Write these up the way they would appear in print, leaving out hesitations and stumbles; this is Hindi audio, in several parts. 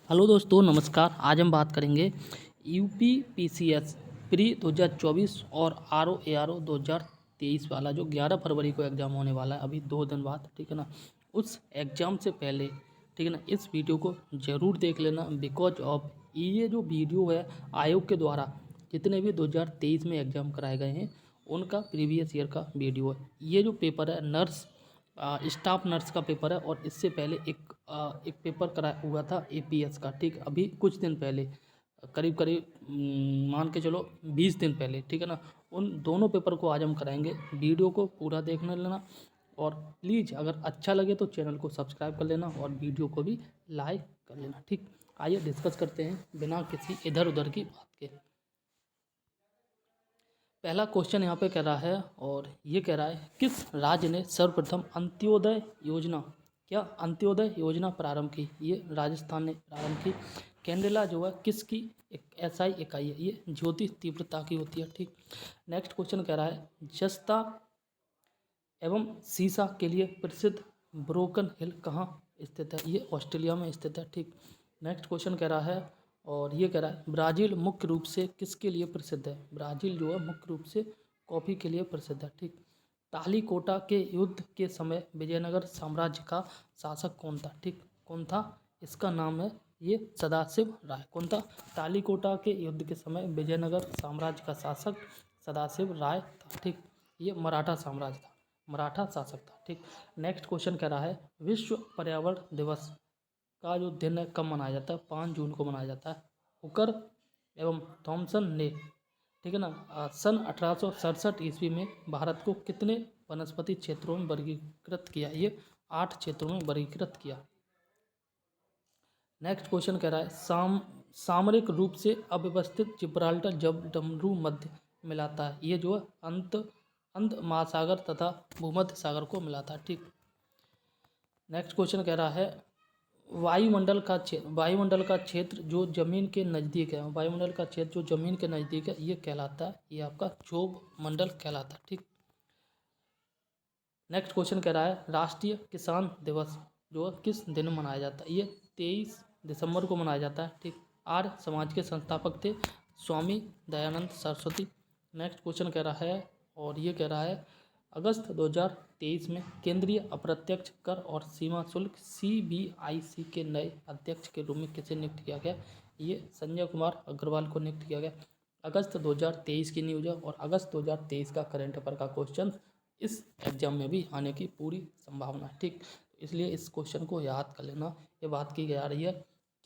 हेलो दोस्तों, नमस्कार। आज हम बात करेंगे यूपी पीसीएस प्री 2024 और आरओ एआरओ 2023 वाला जो 11 फरवरी को एग्ज़ाम होने वाला है, अभी 2 दिन बाद। ठीक है ना। उस एग्ज़ाम से पहले, ठीक है ना, इस वीडियो को ज़रूर देख लेना। बिकॉज ऑफ ये जो वीडियो है, आयोग के द्वारा जितने भी 2023 में एग्ज़ाम कराए गए हैं उनका प्रीवियस ईयर का वीडियो है। ये जो पेपर है नर्स स्टाफ नर्स का पेपर है, और इससे पहले एक पेपर करा हुआ था एपीएस का। ठीक, अभी कुछ दिन पहले, करीब करीब मान के चलो 20 दिन पहले। ठीक है ना। उन दोनों पेपर को आज हम कराएंगे। वीडियो को पूरा देखने लेना, और प्लीज़ अगर अच्छा लगे तो चैनल को सब्सक्राइब कर लेना और वीडियो को भी लाइक कर लेना। ठीक, आइए डिस्कस करते हैं बिना किसी इधर उधर की बात के। पहला क्वेश्चन यहाँ पे कह रहा है, और ये कह रहा है किस राज्य ने सर्वप्रथम अंत्योदय योजना, क्या अंत्योदय योजना प्रारंभ की? ये राजस्थान ने प्रारंभ की। कैंडेला जो है किसकी एक एसआई इकाई है? ये ज्योति तीव्रता की होती है। ठीक। नेक्स्ट क्वेश्चन कह रहा है जस्ता एवं सीसा के लिए प्रसिद्ध ब्रोकन हिल कहाँ स्थित है? ये ऑस्ट्रेलिया में स्थित है। ठीक। नेक्स्ट क्वेश्चन कह रहा है, और ये कह रहा है ब्राज़ील मुख्य रूप से किसके लिए प्रसिद्ध है? ब्राज़ील जो है मुख्य रूप से कॉफ़ी के लिए प्रसिद्ध है। ठीक। तालीकोटा के युद्ध के समय विजयनगर साम्राज्य का शासक कौन था? ठीक, कौन था? इसका नाम है ये सदाशिव राय। कौन था? तालीकोटा के युद्ध के समय विजयनगर साम्राज्य का शासक सदाशिव राय था। ठीक। ये मराठा साम्राज्य था, मराठा शासक था। ठीक। नेक्स्ट क्वेश्चन कह रहा है विश्व पर्यावरण दिवस का जो दिन है कब मनाया जाता है? 5 जून को मनाया जाता है। हुकर एवं थॉमसन ने, ठीक है ना, सन 1867 ईस्वी में भारत को कितने वनस्पति क्षेत्रों में वर्गीकृत किया? ये 8 क्षेत्रों में वर्गीकृत किया। नेक्स्ट क्वेश्चन कह रहा है सामरिक रूप से अव्यवस्थित जिब्राल्टर जब डमरू मध्य मिलाता है, ये जो है अंत महासागर तथा भूमध्य सागर को मिलाता है। ठीक। नेक्स्ट क्वेश्चन कह रहा है वायुमंडल का क्षेत्र जो जमीन के नज़दीक है, वायुमंडल का क्षेत्र जो जमीन के नज़दीक है ये कहलाता है, ये आपका क्षोभ मंडल कहलाता है। ठीक। नेक्स्ट क्वेश्चन कह रहा है राष्ट्रीय किसान दिवस जो किस दिन मनाया जाता है? ये 23 दिसंबर को मनाया जाता है। ठीक। आर्य समाज के संस्थापक थे स्वामी दयानंद सरस्वती। नेक्स्ट क्वेश्चन कह रहा है, और ये कह रहा है अगस्त 2023 में केंद्रीय अप्रत्यक्ष कर और सीमा शुल्क सीबीआईसी के नए अध्यक्ष के रूप में किसे नियुक्त किया गया? ये संजय कुमार अग्रवाल को नियुक्त किया गया। अगस्त 2023 की न्यूज़ है, और अगस्त 2023 का करंट अफेयर का क्वेश्चन इस एग्जाम में भी आने की पूरी संभावना है। ठीक, इसलिए इस क्वेश्चन को याद कर लेना। ये बात की जा रही है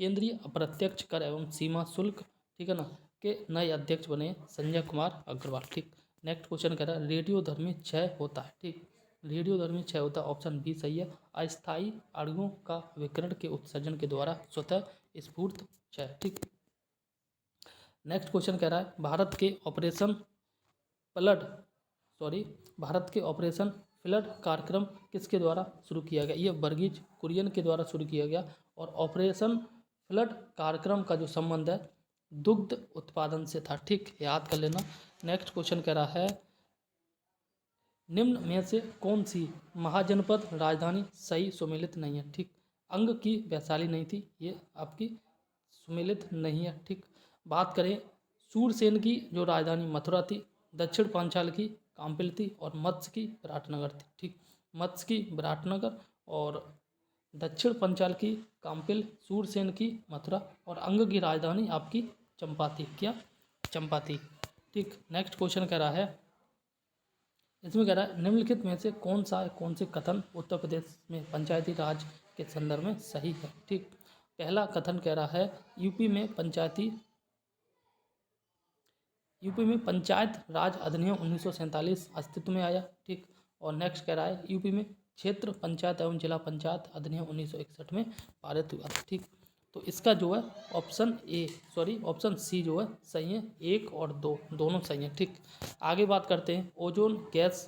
केंद्रीय अप्रत्यक्ष कर एवं सीमा शुल्क, ठीक है ना, के नए अध्यक्ष बने संजय कुमार अग्रवाल। ठीक। नेक्स्ट क्वेश्चन कह रहा है रेडियोधर्मी क्षय होता है? ठीक, रेडियोधर्मी क्षय होता है, ऑप्शन बी सही है। अस्थायी अणुओं का विकिरण के उत्सर्जन के द्वारा स्वतः स्फूर्त क्षय। ठीक। नेक्स्ट क्वेश्चन कह रहा है भारत के ऑपरेशन फ्लड कार्यक्रम किसके द्वारा शुरू किया गया? ये वर्गीज कुरियन के द्वारा शुरू किया गया। और ऑपरेशन फ्लड कार्यक्रम का जो संबंध है दुग्ध उत्पादन से था। ठीक, याद कर लेना। नेक्स्ट क्वेश्चन कह रहा है निम्न में से कौन सी महाजनपद राजधानी सही सुमेलित नहीं है? ठीक, अंग की वैशाली नहीं थी, ये आपकी सुमेलित नहीं है। ठीक। बात करें सूरसेन की जो राजधानी मथुरा थी, दक्षिण पांचाल की काम्पिल थी, और मत्स्य की विराटनगर थी। ठीक, मत्स्य की विराटनगर और दक्षिण पंचाल की काम्पिल, सूरसेन की मथुरा, और अंग की राजधानी आपकी चंपा थी। क्या? चंपा थी। ठीक। नेक्स्ट क्वेश्चन कह रहा है इसमें कह रहा है निम्नलिखित में से कौन से कथन उत्तर प्रदेश में पंचायती राज के संदर्भ में सही है? ठीक, पहला कथन कह रहा है यूपी में पंचायत राज अधिनियम 1947 अस्तित्व में आया। ठीक। और नेक्स्ट कह रहा है यूपी में क्षेत्र पंचायत एवं जिला पंचायत अधिनियम 1961 में पारित हुआ था। ठीक। तो इसका जो है ऑप्शन सी जो है सही है। 1 और 2 दोनों सही है। ठीक। आगे बात करते हैं ओजोन गैस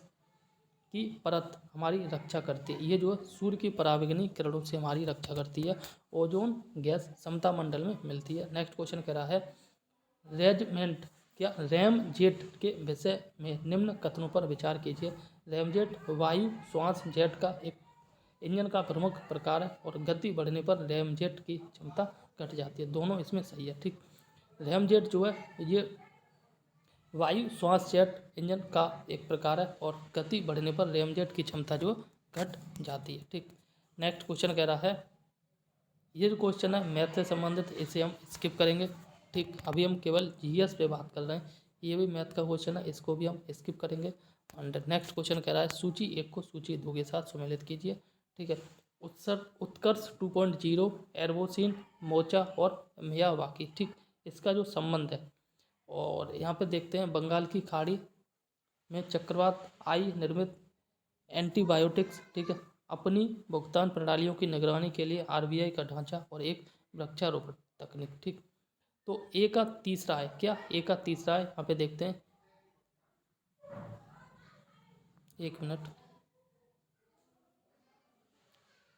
की परत हमारी रक्षा करती है। ये जो है सूर्य की पराबैंगनी किरणों से हमारी रक्षा करती है। ओजोन गैस समता मंडल में मिलती है। नेक्स्ट क्वेश्चन कह रहा है रैमजेट के विषय में निम्न कथनों पर विचार कीजिए। रैमजेट वायु श्वास जेट का एक इंजन का प्रमुख प्रकार है और गति बढ़ने पर रैमजेट की क्षमता घट जाती है। दोनों इसमें सही है। ठीक, रैमजेट जो है ये वायु श्वास जेट इंजन का एक प्रकार है और गति बढ़ने पर रैमजेट की क्षमता जो घट जाती है। ठीक, नेक्स्ट क्वेश्चन कह रहा है, ये जो क्वेश्चन है मैथ से संबंधित, इसे हम स्किप करेंगे। ठीक, अभी हम केवल जीएस पे बात कर रहे हैं। ये भी मैथ का क्वेश्चन है, इसको भी हम स्किप करेंगे। एंड नेक्स्ट क्वेश्चन कह रहा है, सूची 1 को सूची 2 के साथ सम्मिलित कीजिए। ठीक है, उत्कर्ष 2.0, एर्बोसिन, मोचा और मियावाकी। ठीक, इसका जो संबंध है, और यहाँ पे देखते हैं बंगाल की खाड़ी में चक्रवात आई निर्मित एंटीबायोटिक्स। ठीक है, अपनी भुगतान प्रणालियों की निगरानी के लिए आरबीआई का ढांचा और एक वृक्षारोपण तकनीक। ठीक, तो ए का तीसरा है, क्या ए का तीसरा है, यहाँ पे देखते हैं, एक मिनट,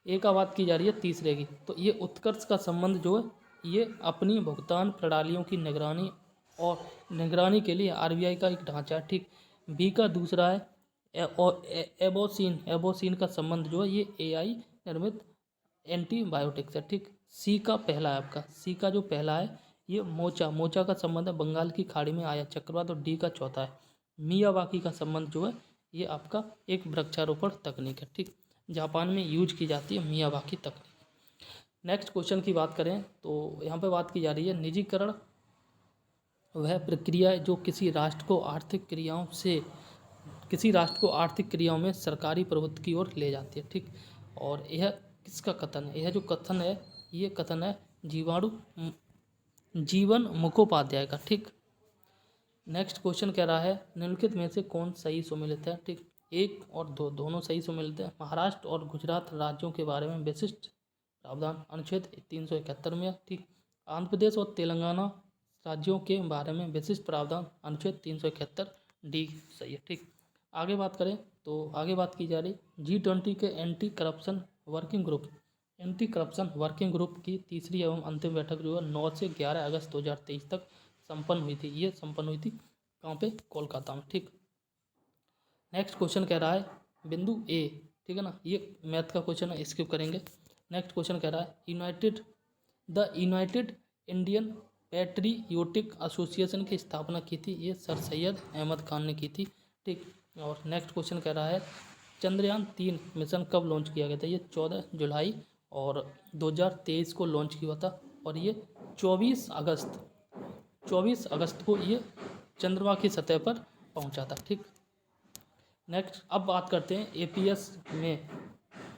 ए का बात की जा रही है तीसरे की। तो ये उत्कर्ष का संबंध जो है ये अपनी भुगतान प्रणालियों की निगरानी और निगरानी के लिए आरबीआई का एक ढांचा। ठीक, बी का दूसरा है एबोसिन, एबोसिन का संबंध जो है ये एआई निर्मित एंटीबायोटिक्स है। ठीक, सी का पहला है आपका, सी का जो पहला है ये मोचा, मोचा का संबंध है बंगाल की खाड़ी में आया चक्रवात। और डी का चौथा है मियावाकी का संबंध जो है ये आपका एक वृक्षारोपण तकनीक है। ठीक, जापान में यूज की जाती है मियावाकी तकनीक। नेक्स्ट क्वेश्चन की बात करें तो यहाँ पे बात की जा रही है, निजीकरण वह प्रक्रिया है जो किसी राष्ट्र को आर्थिक क्रियाओं में सरकारी प्रभुत्व की ओर ले जाती है। ठीक, और यह किसका कथन है, यह जो कथन है ये कथन है जीवन मुखोपाध्याय का। ठीक, नेक्स्ट क्वेश्चन कह रहा है, निम्नलिखित में से कौन सही सुमेलित है। ठीक, 1 और 2 दोनों सही सुमेलित है। महाराष्ट्र और गुजरात राज्यों के बारे में विशिष्ट प्रावधान अनुच्छेद 371 में। ठीक, आंध्र प्रदेश और तेलंगाना राज्यों के बारे में विशिष्ट प्रावधान अनुच्छेद 371 डी सही है। ठीक, आगे बात करें तो आगे बात की जा रही G20 के एंटी करप्शन वर्किंग ग्रुप की तीसरी एवं अंतिम बैठक जो है 9 से 11 अगस्त 2023 तक संपन्न हुई थी। ये संपन्न हुई थी कहाँ पे, कोलकाता में। ठीक, नेक्स्ट क्वेश्चन कह रहा है बिंदु ए, ठीक है ना, ये मैथ का क्वेश्चन है, स्किप करेंगे। नेक्स्ट क्वेश्चन कह रहा है यूनाइटेड इंडियन पैट्रियोटिक एसोसिएशन की स्थापना की थी, ये सर सैयद अहमद खान ने की थी। ठीक, और नेक्स्ट क्वेश्चन कह रहा है चंद्रयान 3 मिशन कब लॉन्च किया गया था, ये 14 जुलाई और 2023 को लॉन्च किया था और ये 24 अगस्त को ये चंद्रमा की सतह पर पहुंचा था। ठीक, नेक्स्ट अब बात करते हैं एपीएस में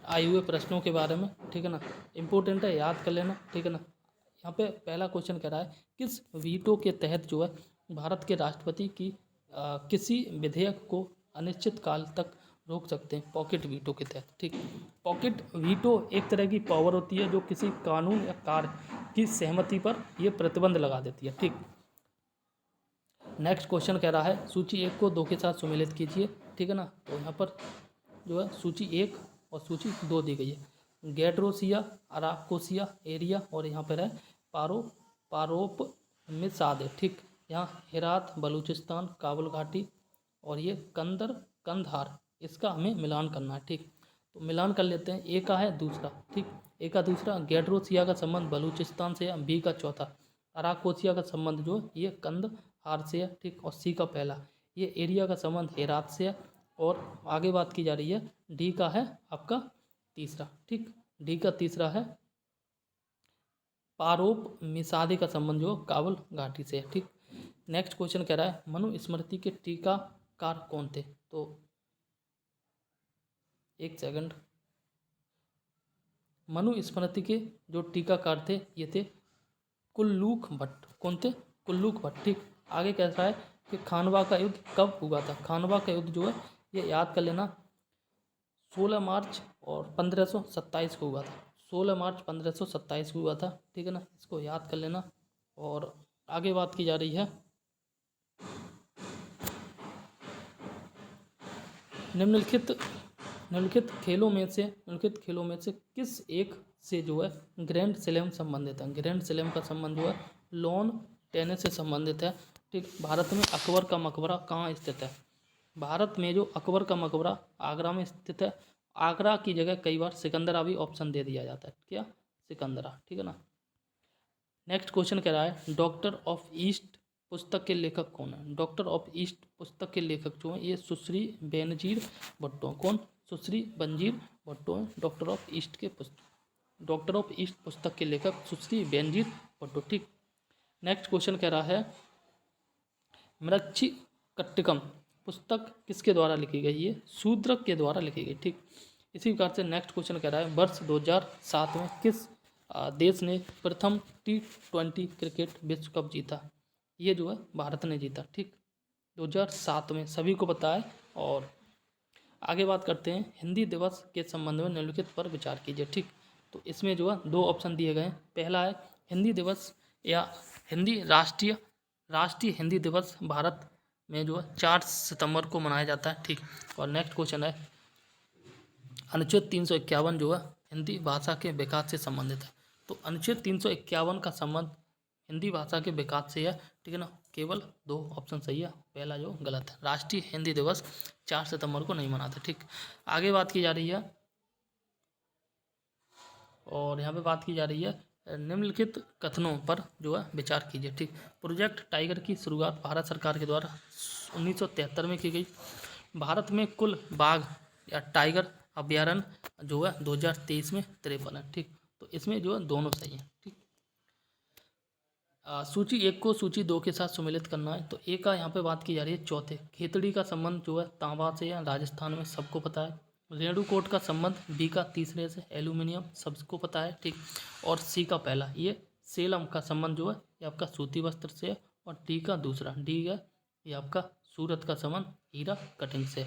आए हुए प्रश्नों के बारे में। ठीक है ना, इम्पोर्टेंट है, याद कर लेना। ठीक है ना, यहाँ पे पहला क्वेश्चन कह रहा है किस वीटो के तहत जो है भारत के राष्ट्रपति की किसी विधेयक को अनिश्चित काल तक रोक सकते हैं, पॉकेट वीटो के तहत। ठीक, पॉकेट वीटो एक तरह की पावर होती है जो किसी कानून या कार्य की सहमति पर यह प्रतिबंध लगा देती है। ठीक, नेक्स्ट क्वेश्चन कह रहा है सूची 1 को 2 के साथ सुमेलित कीजिए। ठीक है ना, तो यहाँ पर जो है सूची 1 और सूची 2 दी गई है, गैड्रोसिया, अराकोसिया एरिया और यहाँ पर है पारोप में सादे। ठीक, यहाँ हेरात बलूचिस्तान काबुल घाटी और ये कंधार, इसका हमें मिलान करना है। ठीक, तो मिलान कर लेते हैं, ए का है दूसरा। ठीक, ए का दूसरा गैड्रोसिया का संबंध बलूचिस्तान से है, बी का चौथा अराकोसिया का संबंध जो ये कंधार से है। ठीक, और सी का पहला ये एरिया का संबंध हेरात से है। और आगे बात की जा रही है डी का है आपका तीसरा। ठीक, डी का तीसरा है पारोप मिसादे का संबंध जो काबुल घाटी से है। ठीक, नेक्स्ट क्वेश्चन कह रहा है मनुस्मृति के टीकाकार कौन थे, तो एक सेकंड, मनुस्मृति के जो टीकाकार थे ये थे कुल्लूक भट्ट। कौन थे, कुल्लूक भट्ट। ठीक, आगे कैसा है कि खानवा का युद्ध कब हुआ था, खानवा का युद्ध जो है ये याद कर लेना 16 मार्च और 1527 को हुआ था, 16 मार्च 1527 को हुआ था। ठीक है ना, इसको याद कर लेना। और आगे बात की जा रही है निम्नलिखित खेलों में से किस एक से जो है ग्रैंड स्लैम संबंधित है। ग्रैंड स्लैम का संबंध जो है लॉन टेनिस से संबंधित है। ठीक, भारत में अकबर का मकबरा कहाँ स्थित है, भारत में जो अकबर का मकबरा आगरा में स्थित है। आगरा की जगह कई बार सिकंदरा भी ऑप्शन दे दिया जाता है। क्या? सिकंदरा, ठीक है ना। नेक्स्ट क्वेश्चन कह रहा है डॉक्टर ऑफ ईस्ट पुस्तक के लेखक कौन है? डॉक्टर ऑफ ईस्ट पुस्तक के लेखक जो हैं ये सुश्री बेनजीर भुट्टो। कौन? सुश्री बेनजीर भुट्टो हैं डॉक्टर ऑफ ईस्ट के डॉक्टर ऑफ ईस्ट पुस्तक के लेखक सुश्री बेनजीर भुट्टो, ठीक। नेक्स्ट क्वेश्चन कह रहा है मृक्षि कट्टिकम पुस्तक किसके द्वारा लिखी गई? ये शूद्रक के द्वारा लिखी गई, ठीक। इसी प्रकार से नेक्स्ट क्वेश्चन कह रहा है वर्ष 2007 में किस देश ने प्रथम T20 क्रिकेट विश्व कप जीता? ये जो है भारत ने जीता, ठीक। 2007 में सभी को पता है। और आगे बात करते हैं हिंदी दिवस के संबंध में निम्नलिखित पर विचार कीजिए, ठीक। तो इसमें जो है दो ऑप्शन दिए गए हैं। पहला है हिंदी दिवस या हिंदी राष्ट्रीय हिंदी दिवस भारत में जो है 4 सितंबर को मनाया जाता है, ठीक। और नेक्स्ट क्वेश्चन है अनुच्छेद 351 जो है हिंदी भाषा के विकास से संबंधित है। तो अनुच्छेद 351 का संबंध हिंदी भाषा के विकास से है, ठीक है ना। केवल 2 ऑप्शन सही है, पहला जो गलत है। राष्ट्रीय हिंदी दिवस 4 सितंबर को नहीं मनाते, ठीक। आगे बात की जा रही है और यहाँ पे बात की जा रही है निम्नलिखित कथनों पर जो है विचार कीजिए, ठीक। प्रोजेक्ट टाइगर की शुरुआत भारत सरकार के द्वारा 1973 में की गई। भारत में कुल बाघ या टाइगर अभ्यारण्य जो है 2023 में 53 है, ठीक। तो इसमें जो है दोनों सही है, ठीक। सूची 1 को सूची 2 के साथ सम्मिलित करना है। तो ए का यहाँ पे बात की जा रही है चौथे। खेतड़ी का संबंध जो है तांबा से है, राजस्थान में सबको पता है। रेणुकूट का संबंध बी का तीसरे से एल्यूमिनियम सबको पता है, ठीक। और सी का पहला ये सेलम का संबंध जो है ये आपका सूती वस्त्र से है। और डी का दूसरा डी है ये आपका सूरत का संबंध हीरा कटिंग से।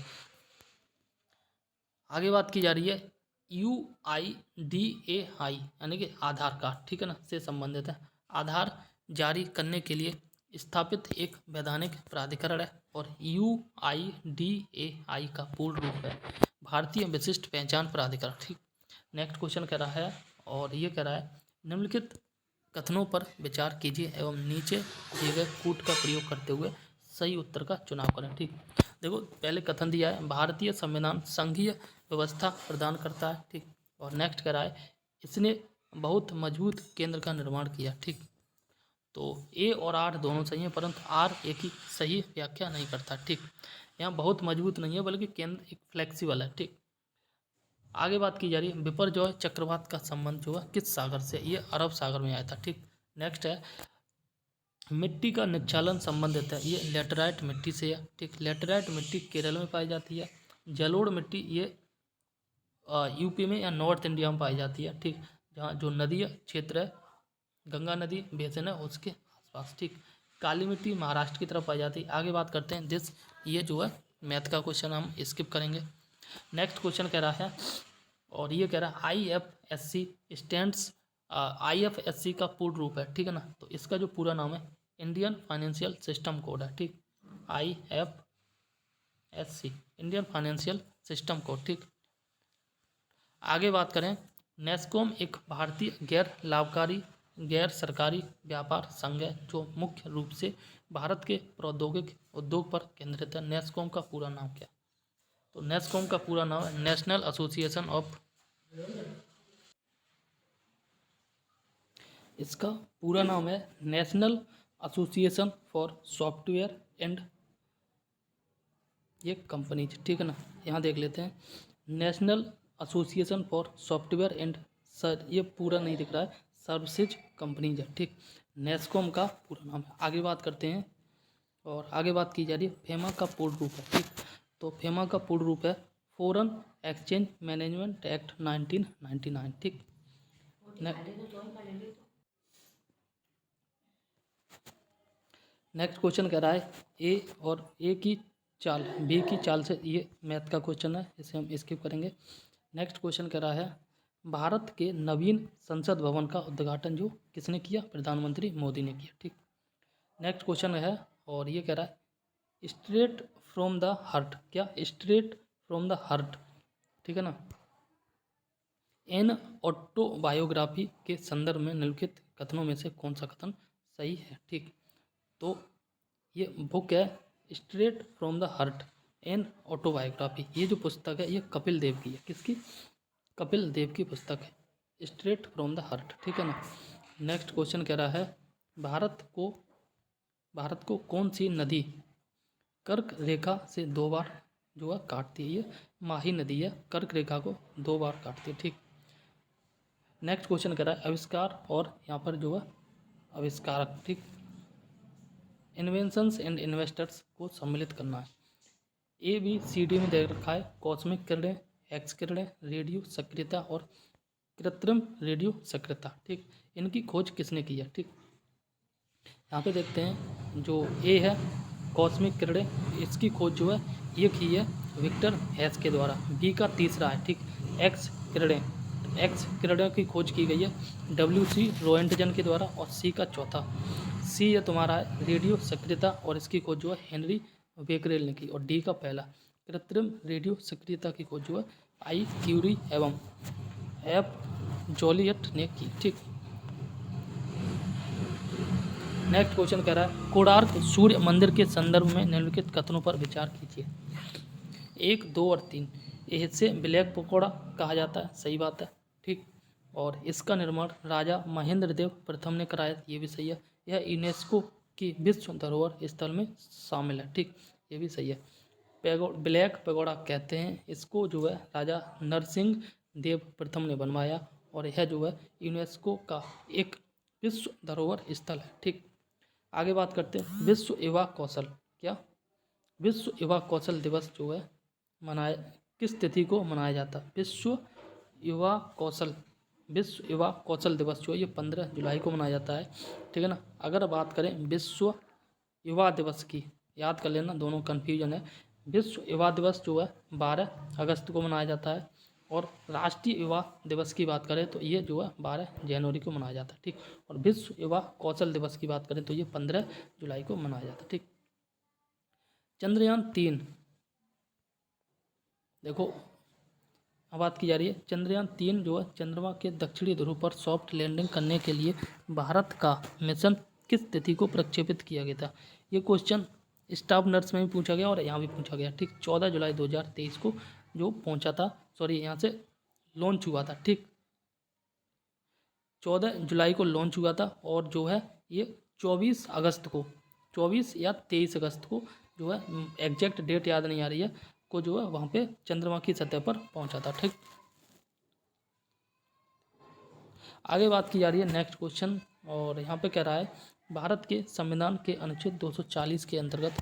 आगे बात की जा रही है UIDAI यानी कि आधार कार्ड, ठीक है ना, से संबंधित है। आधार जारी करने के लिए स्थापित एक वैधानिक प्राधिकरण है। और UIDAI का पूर्ण रूप है भारतीय विशिष्ट पहचान प्राधिकरण, ठीक। नेक्स्ट क्वेश्चन कह रहा है और ये कह रहा है निम्नलिखित कथनों पर विचार कीजिए एवं नीचे दिए गए कूट का प्रयोग करते हुए सही उत्तर का चुनाव करें, ठीक। देखो पहले कथन दिया है भारतीय संविधान संघीय व्यवस्था प्रदान करता है, ठीक। और नेक्स्ट कह रहा है इसने बहुत मजबूत केंद्र का निर्माण किया, ठीक। तो ए और आर दोनों सही हैं परंतु आर एक ही सही व्याख्या नहीं करता, ठीक। यहाँ बहुत मजबूत नहीं है बल्कि केंद्र एक फ्लेक्सिबल है, ठीक। आगे बात की जा रही है बिपरजॉय चक्रवात का संबंध जो है किस सागर से? ये अरब सागर में आया था, ठीक। नेक्स्ट है मिट्टी का निक्षालन संबंधित है, ये लेटराइट मिट्टी से है, ठीक। लेटराइट मिट्टी केरल में पाई जाती है। जलोढ़ मिट्टी ये यूपी में या नॉर्थ इंडिया में पाई जाती है, ठीक। जहाँ जो नदी क्षेत्र है गंगा नदी बेसिन है उसके आसपास, ठीक। काली मिट्टी महाराष्ट्र की तरफ पाई जाती है। आगे बात करते हैं दिस ये जो है मैथ का क्वेश्चन हम स्किप करेंगे। नेक्स्ट क्वेश्चन कह रहा है और ये कह रहा है IFSC स्टैंड्स IFSC का पूर्ण रूप है, ठीक है ना। तो इसका जो पूरा नाम है इंडियन फाइनेंशियल सिस्टम कोड है, ठीक। IFSC Indian financial system code, ठीक। आगे बात करें नेस्कॉम एक भारतीय गैर लाभकारी गैर सरकारी व्यापार संघ है जो मुख्य रूप से भारत के प्रौद्योगिक उद्योग पर केंद्रित है। नेस्कॉम का पूरा नाम क्या है? तो नेस्कॉम का पूरा नाम है नेशनल एसोसिएशन ऑफ इसका पूरा नाम है national association for software and ये कंपनीज, ठीक है ना। यहाँ देख लेते हैं national association for software and sir ये पूरा नहीं दिख रहा है सर्विसेज कंपनीज है, ठीक। नेस्कॉम का पूरा नाम है। आगे बात करते हैं और आगे बात की जा रही है फेमा का पूर्ण रूप है, ठीक। तो फेमा का पूर्ण रूप है फॉरेन एक्सचेंज मैनेजमेंट एक्ट 1999, ठीक। नेक्स्ट क्वेश्चन कह रहा है ए और ए की चाल बी की चाल से ये मैथ का क्वेश्चन है इसे हम स्किप करेंगे। नेक्स्ट क्वेश्चन कह रहा है भारत के नवीन संसद भवन का उद्घाटन जो किसने किया? प्रधानमंत्री मोदी ने किया, ठीक। नेक्स्ट क्वेश्चन है और ये कह रहा है स्ट्रेट फ्रॉम द हार्ट क्या? स्ट्रेट फ्रॉम द हार्ट, ठीक है ना। एन ऑटोबायोग्राफी के संदर्भ में निम्नलिखित कथनों में से कौन सा कथन सही है, ठीक। तो ये बुक है straight from the heart an autobiography. ये जो पुस्तक है ये कपिल देव की है। किसकी? कपिल देव की पुस्तक है, स्ट्रेट फ्रॉम द हार्ट। ठीक है ना। नेक्स्ट क्वेश्चन कह रहा है भारत को कौन सी नदी कर्क रेखा से 2 बार जो है काटती है? ये माही नदी है, कर्क रेखा को 2 बार काटती है। ठीक। नेक्स्ट क्वेश्चन कह रहा है आविष्कार और यहाँ पर जो है आविष्कारक। ठीक। इन्वेंशंस एंड इन्वेस्टर्स को सम्मिलित करना है। ABCD में दे रखा है कॉस्मिक किरणें, एक्स किरणें, रेडियो सक्रियता और कृत्रिम रेडियो सक्रियता। ठीक। इनकी खोज किसने की है? ठीक। यहाँ पे देखते हैं जो ए है कॉस्मिक किरणें, इसकी खोज जो है ये की है विक्टर हैस के द्वारा। बी का तीसरा है। ठीक। एक्स किरणें की खोज की गई है WC रोएंटजन के द्वारा। और सी का चौथा, सी है तुम्हारा है रेडियो सक्रियता और इसकी खोज जो है हेनरी बेकरेल ने की। और डी का पहला कृत्रिम रेडियो सक्रियता की खोज जो है आई क्यूरी एवं F जॉलियट ने की। ठीक। नेक्स्ट क्वेश्चन कह रहा है कोणार्क सूर्य मंदिर के संदर्भ में निम्नलिखित कथनों पर विचार कीजिए। 1, 2 और 3। इसे ब्लैक पकौड़ा कहा जाता है, सही बात है। ठीक। और इसका निर्माण राजा महेंद्र देव प्रथम ने कराया, ये भी सही है। यह यूनेस्को की विश्व धरोहर स्थल में शामिल है। ठीक। ये भी सही है। ब्लैक पगोड़ा कहते हैं इसको जो है राजा नरसिंह देव प्रथम ने बनवाया और यह जो है यूनेस्को का एक विश्व धरोहर स्थल है। ठीक। आगे बात करते हैं विश्व युवा कौशल। क्या? विश्व युवा कौशल दिवस जो है मनाया किस तिथि को मनाया जाता है? विश्व युवा कौशल दिवस जो है ये 15 जुलाई को मनाया जाता है। ठीक है ना। अगर बात करें विश्व युवा दिवस की, याद कर लेना, दोनों कन्फ्यूजन है। विश्व युवा दिवस जो है 12 अगस्त को मनाया जाता है और राष्ट्रीय युवा दिवस की बात करें तो ये जो है 12 जनवरी को मनाया जाता है। ठीक। और विश्व युवा कौशल दिवस की बात करें तो ये 15 जुलाई को मनाया जाता है। ठीक। चंद्रयान-3 देखो अब बात की जा रही है चंद्रयान-3 जो है चंद्रमा के दक्षिणी ध्रुव पर सॉफ्ट लैंडिंग करने के लिए भारत का मिशन किस तिथि को प्रक्षेपित किया गया था? ये क्वेश्चन स्टाफ नर्स में भी पूछा गया और यहाँ भी पूछा गया। ठीक। 14 जुलाई 2023 को जो पहुंचा था, सॉरी यहाँ से लॉन्च हुआ था। ठीक। 14 जुलाई को लॉन्च हुआ था और जो है ये 24 अगस्त को, 24 या 23 अगस्त को जो है एग्जैक्ट डेट याद नहीं आ रही है, को जो है वहाँ पे चंद्रमा की सतह पर पहुँचा था। ठीक। आगे बात की जा रही है नेक्स्ट क्वेश्चन और यहाँ पे कह रहा है भारत के संविधान के अनुच्छेद 240 के अंतर्गत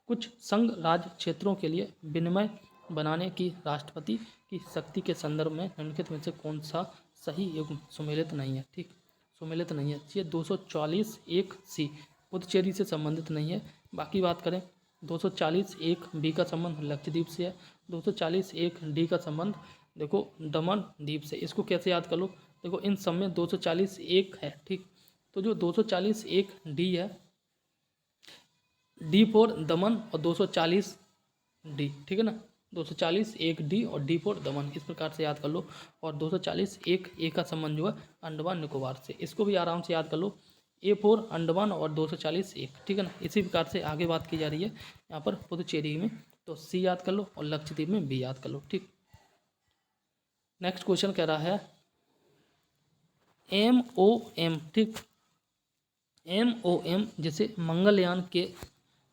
कुछ संघ राज्य क्षेत्रों के लिए विनिमय बनाने की राष्ट्रपति की शक्ति के संदर्भ में निम्नलिखित में से कौन सा सही युग्म सुमेलित नहीं है? ठीक। सुमेलित नहीं है। ये 240(1)(c) पुदुचेरी से संबंधित नहीं है। बाकी बात करें 240(1)(b) का संबंध लक्षद्वीप से है। 240(1)(d) का संबंध देखो दमन द्वीप से। इसको कैसे याद कर लो? देखो इन सब में 240(1) है। ठीक। तो जो 240(1)(d) है, D फॉर दमन और 240D। ठीक है ना। 240(1)(d) और D फॉर दमन, इस प्रकार से याद कर लो। और 240(1)(a) का संबंध जो है अंडमान निकोबार से, इसको भी आराम से याद कर लो। A फॉर अंडमान और 240(1). ठीक है ना। इसी प्रकार से आगे बात की जा रही है यहाँ पर पुदुचेरी में, तो C याद कर लो और लक्षद्वीप में B याद कर लो। ठीक। नेक्स्ट क्वेश्चन कह रहा है MOM। ठीक। MOM जिसे मंगलयान के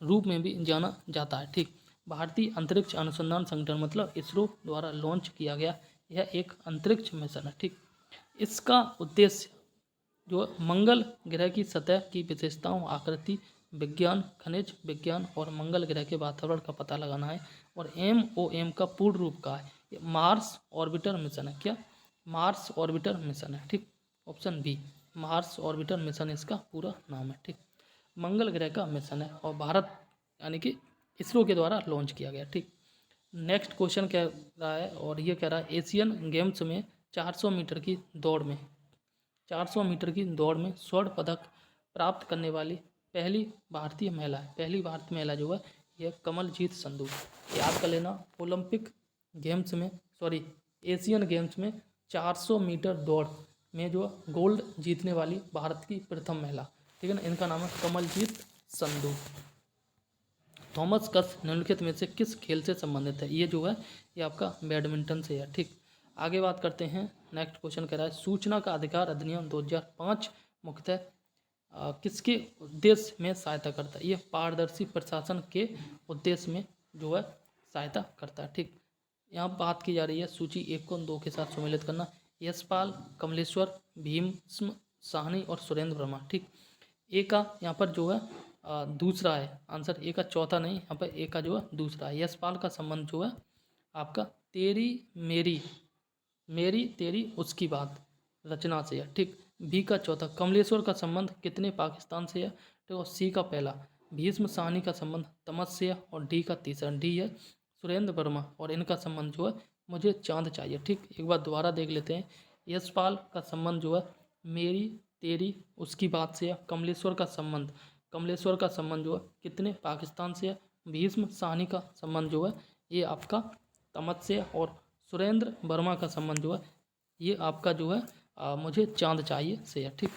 रूप में भी जाना जाता है। ठीक। भारतीय अंतरिक्ष अनुसंधान संगठन मतलब इसरो द्वारा लॉन्च किया गया यह एक अंतरिक्ष मिशन है। ठीक। इसका उद्देश्य जो मंगल ग्रह की सतह की विशेषताओं, आकृति विज्ञान, खनिज विज्ञान और मंगल ग्रह के वातावरण का पता लगाना है। और MOM का पूर्ण रूप का है मार्स ऑर्बिटर मिशन है। क्या? मार्स ऑर्बिटर मिशन है। ठीक। Option B Mars orbiter mission इसका पूरा नाम है। ठीक। मंगल ग्रह का मिशन है और भारत यानी कि इसरो के द्वारा लॉन्च किया गया। ठीक। नेक्स्ट क्वेश्चन कह रहा है और ये कह रहा है एशियन गेम्स में 400 मीटर की दौड़ में स्वर्ण पदक प्राप्त करने वाली पहली भारतीय महिला जो है यह कमलजीत संधू। याद कर लेना एशियन गेम्स में 400 मीटर दौड़ में जो गोल्ड जीतने वाली भारत की प्रथम महिला। ठीक है ना। इनका नाम है कमलजीत संधू। थॉमस कर्स निम्नलिखित में से किस खेल से संबंधित है? ये जो है ये आपका बैडमिंटन से है। ठीक, आगे बात करते हैं। नेक्स्ट क्वेश्चन कह रहा है सूचना का अधिकार अधिनियम 2005 मुख्यतः किसके उद्देश्य में सहायता करता है? ये पारदर्शी प्रशासन के उद्देश्य में जो है सहायता करता है। ठीक, यहाँ बात की जा रही है सूची 1 को 2 के साथ सम्मिलित करना। यशपाल, कमलेश्वर, भीष्म साहनी और सुरेंद्र वर्मा। ठीक, ए का यहाँ पर जो है दूसरा है आंसर, ए का चौथा नहीं, यहाँ पर ए का जो है दूसरा है। यशपाल का संबंध जो है आपका तेरी मेरी मेरी तेरी उसकी बात रचना से है। ठीक, बी का चौथा। कमलेश्वर का संबंध कितने पाकिस्तान से है? ठीक, और सी का पहला। भीष्म साहनी का संबंध तमस से है और डी का तीसरा। डी है सुरेंद्र वर्मा और इनका संबंध जो है मुझे चांद चाहिए। ठीक, एक बार दोबारा देख लेते हैं। यशपाल का संबंध जो है मेरी तेरी उसकी बात से है। कमलेश्वर का संबंध जो है कितने पाकिस्तान से है। भीष्म साहनी का संबंध जो है ये आपका तमस से है और सुरेंद्र वर्मा का संबंध जो है ये आपका जो है मुझे चांद चाहिए से है। ठीक,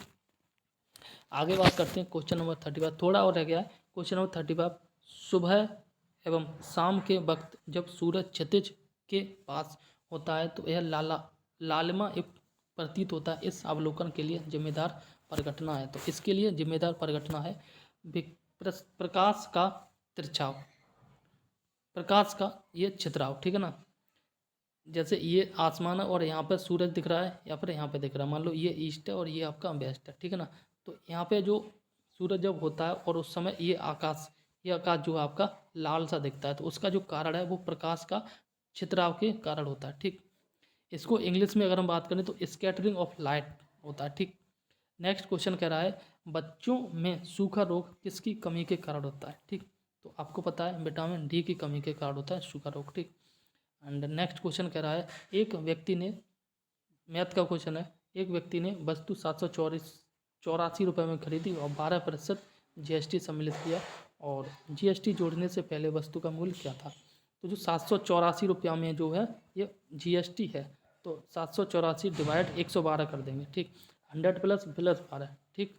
आगे बात करते हैं क्वेश्चन नंबर 35, थोड़ा और रह गया है। क्वेश्चन नंबर 35, सुबह एवं शाम के वक्त जब सूरज क्षितिज के पास होता है तो यह लालिमा युक्त प्रतीत होता है। इस अवलोकन के लिए जिम्मेदार परिघटना है, तो इसके लिए जिम्मेदार परिघटना है प्रकाश का तिरछाव, प्रकाश का ये छितराव। ठीक है ना, जैसे ये आसमान है और यहाँ पर सूरज दिख रहा है या फिर यहाँ पे दिख रहा है, मान लो ये ईस्ट है और ये आपका वेस्ट है। ठीक है ना, तो यहाँ पे जो सूरज जब होता है और उस समय ये आकाश जो है आपका लाल सा दिखता है, तो उसका जो कारण है वो प्रकाश का छितराव के कारण होता है। ठीक, इसको इंग्लिश में अगर हम बात करें तो स्कैटरिंग ऑफ लाइट होता है। ठीक, नेक्स्ट क्वेश्चन कह रहा है बच्चों में सूखा रोग किसकी कमी के कारण होता है? ठीक, तो आपको पता है विटामिन डी की कमी के कारण होता है सूखा रोग। ठीक, एंड नेक्स्ट क्वेश्चन कह रहा है एक व्यक्ति ने, मैथ का क्वेश्चन है, एक व्यक्ति ने वस्तु 784 रुपये में खरीदी और 12% जीएसटी सम्मिलित किया और जीएसटी जोड़ने से पहले वस्तु का मूल्य क्या था? तो जो 784 रुपया में जो है ये जीएसटी है, तो 784 डिवाइड 112 कर देंगे। ठीक, 100 प्लस 12। ठीक,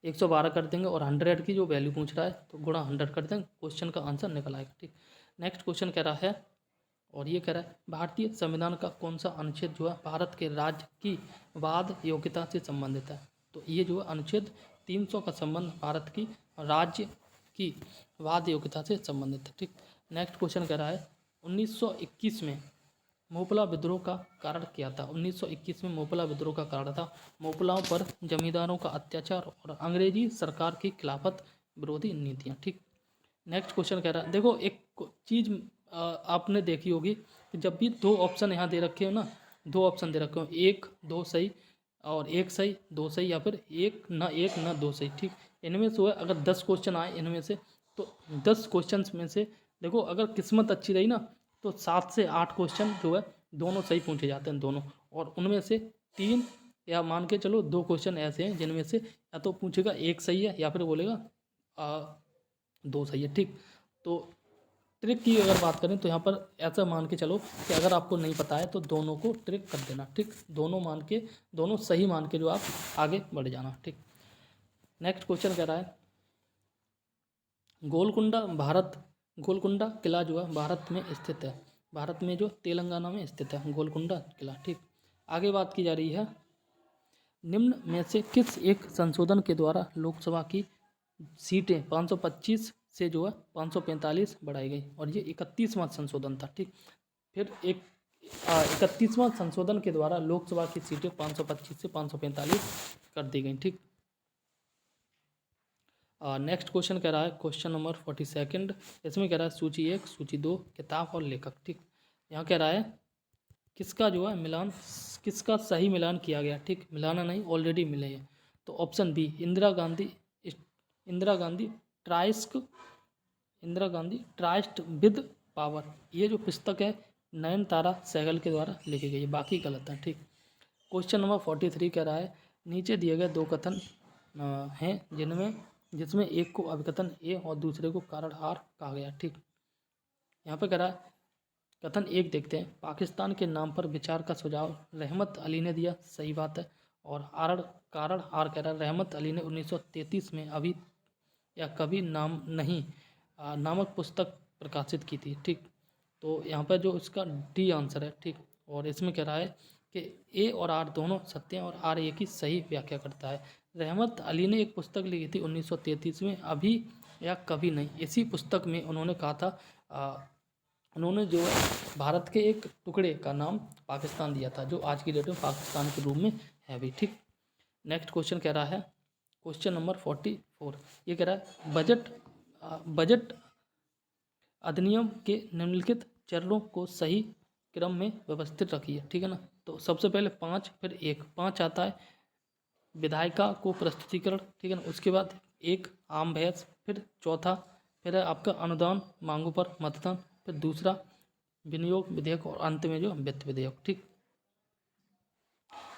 112 कर देंगे और 100 की जो वैल्यू पूछ रहा है तो गुणा 100 कर देंगे, क्वेश्चन का आंसर निकल आएगा। ठीक, नेक्स्ट क्वेश्चन कह रहा है और ये कह रहा है भारतीय संविधान का कौन सा अनुच्छेद जो है भारत के राज्य की वाद योग्यता से संबंधित है? तो ये जो है अनुच्छेद 300 का संबंध भारत की राज्य की वाद योग्यता से संबंधित है। ठीक, नेक्स्ट क्वेश्चन कह रहा है 1921 में मोपला विद्रोह का कारण क्या था? 1921 में मोपला विद्रोह का कारण था मोपलाओं पर जमींदारों का अत्याचार और अंग्रेजी सरकार की खिलाफत विरोधी नीतियाँ। ठीक, नेक्स्ट क्वेश्चन कह रहा है, देखो एक चीज़ आपने देखी होगी कि जब भी दो ऑप्शन यहाँ दे रखे हो ना, दो ऑप्शन दे रखे हो, 1 2 सही और 1 सही 2 सही या फिर 1 ना 2 सही। ठीक, इनमें से अगर 10 क्वेश्चन आए इनमें से, तो 10 क्वेश्चन में से देखो अगर किस्मत अच्छी रही ना तो 7 से 8 क्वेश्चन जो है दोनों सही पूछे जाते हैं दोनों, और उनमें से 3 या मान के चलो 2 क्वेश्चन ऐसे हैं जिनमें से या तो पूछेगा 1 सही है या फिर बोलेगा 2 सही है। ठीक, तो ट्रिक की अगर बात करें तो यहाँ पर ऐसा मान के चलो कि अगर आपको नहीं पता है तो दोनों को ट्रिक कर देना। ठीक, दोनों सही मान के जो आप आगे बढ़ जाना। ठीक, नेक्स्ट क्वेश्चन कह रहा है गोलकुंडा किला जो है भारत में स्थित है, भारत में जो तेलंगाना में स्थित है गोलकुंडा किला। ठीक, आगे बात की जा रही है निम्न में से किस एक संशोधन के द्वारा लोकसभा की सीटें 525 से जो है 545 बढ़ाई गई और ये 31वां संशोधन था। ठीक, फिर 31वां संशोधन के द्वारा लोकसभा की सीटें 525 से 545 कर दी गई। ठीक, नेक्स्ट क्वेश्चन कह रहा है क्वेश्चन नंबर 42, इसमें कह रहा है सूची 1 सूची 2 किताब और लेखक। ठीक, यहाँ कह रहा है किसका जो है मिलान, किसका सही मिलान किया गया? ठीक, मिलाना नहीं, ऑलरेडी मिले हैं, तो option B Indira Gandhi tryst with power, ये जो पुस्तक है नयनतारा सहगल के द्वारा लिखी गई है, बाकी गलत है। ठीक, क्वेश्चन नंबर 43 कह रहा है नीचे दिए गए दो कथन हैं जिसमें एक को अभिकथन ए और दूसरे को कारण आर कहा गया। ठीक, यहाँ पे कह रहा है कथन 1 देखते हैं, पाकिस्तान के नाम पर विचार का सुझाव रहमत अली ने दिया, सही बात है। और कारण आर कह रहा है रहमत अली ने 1933 में अभी या कभी नाम नहीं नामक पुस्तक प्रकाशित की थी। ठीक, तो यहाँ पर जो इसका डी आंसर है। ठीक, और इसमें कह रहा है कि ए और आर दोनों सत्य हैं और आर ए की सही व्याख्या करता है। रहमत अली ने एक पुस्तक लिखी थी 1933 में, अभी या कभी नहीं। इसी पुस्तक में उन्होंने कहा था, उन्होंने जो है भारत के एक टुकड़े का नाम पाकिस्तान दिया था, जो आज की डेट में पाकिस्तान के रूप में है भी। ठीक, नेक्स्ट क्वेश्चन कह रहा है, क्वेश्चन नंबर 44, ये कह रहा है बजट अधिनियम के निम्नलिखित चरणों को सही क्रम में व्यवस्थित रखिए। ठीक है ना, तो सबसे पहले 5, फिर 1। 5 आता है विधायिका को प्रस्तुतिकरण। ठीक है ना, उसके बाद 1 आम बहस, फिर चौथा फिर है आपका अनुदान मांगों पर मतदान, फिर दूसरा विनियोग विधेयक और अंत में जो वित्त विधेयक। ठीक,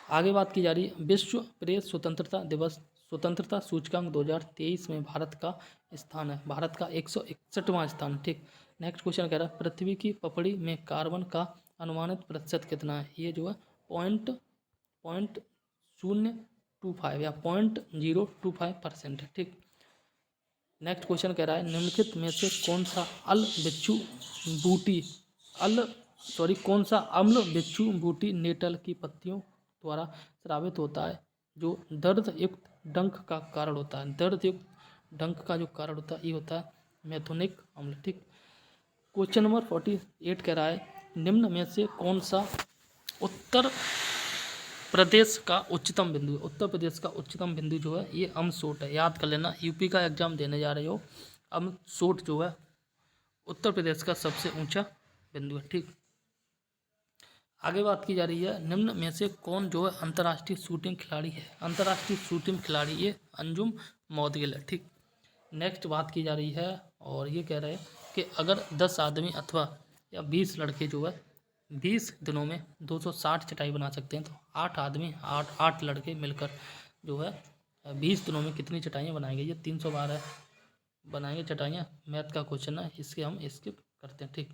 आगे बात की जा रही है विश्व प्रेस स्वतंत्रता दिवस स्वतंत्रता सूचकांक 2023 में भारत का स्थान है, भारत का 161वां स्थान। ठीक, नेक्स्ट क्वेश्चन कह रहा है पृथ्वी की पपड़ी में कार्बन का अनुमानित प्रतिशत कितना है। ये जो है 0.025 या 0.025% है। ठीक, नेक्स्ट क्वेश्चन कह रहा है निम्नलिखित में से कौन सा कौन सा अम्ल बिच्छू बूटी नेटल की पत्तियों द्वारा स्रावित होता है, जो दर्द युक्त डंक का कारण होता है। दर्द युक्त डंक का जो कारण होता है ये होता है मैथोनिक अम्ल। ठीक, क्वेश्चन नंबर 48 कह रहा है निम्न में से कौन सा उत्तर प्रदेश का उच्चतम बिंदु है। उत्तर प्रदेश का उच्चतम बिंदु जो है ये अमसोट है, याद कर लेना, यूपी का एग्जाम देने जा रहे हो। अमसोट जो है उत्तर प्रदेश का सबसे ऊंचा बिंदु है। ठीक, आगे बात की जा रही है निम्न में से कौन जो है अंतर्राष्ट्रीय शूटिंग खिलाड़ी है। अंतर्राष्ट्रीय शूटिंग खिलाड़ी ये अंजुम मौदगिल है। ठीक, नेक्स्ट बात की जा रही है और ये कह रहे हैं कि अगर 10 आदमी अथवा या 20 लड़के जो है 20 दिनों में 260 चटाई बना सकते हैं, तो 8 आदमी 8 लड़के मिलकर जो है 20 दिनों में कितनी चटाइयाँ बनाएंगे। ये 312 बनाएंगे चटाइयाँ। मैथ का क्वेश्चन है, इसके हम स्किप करते हैं। ठीक,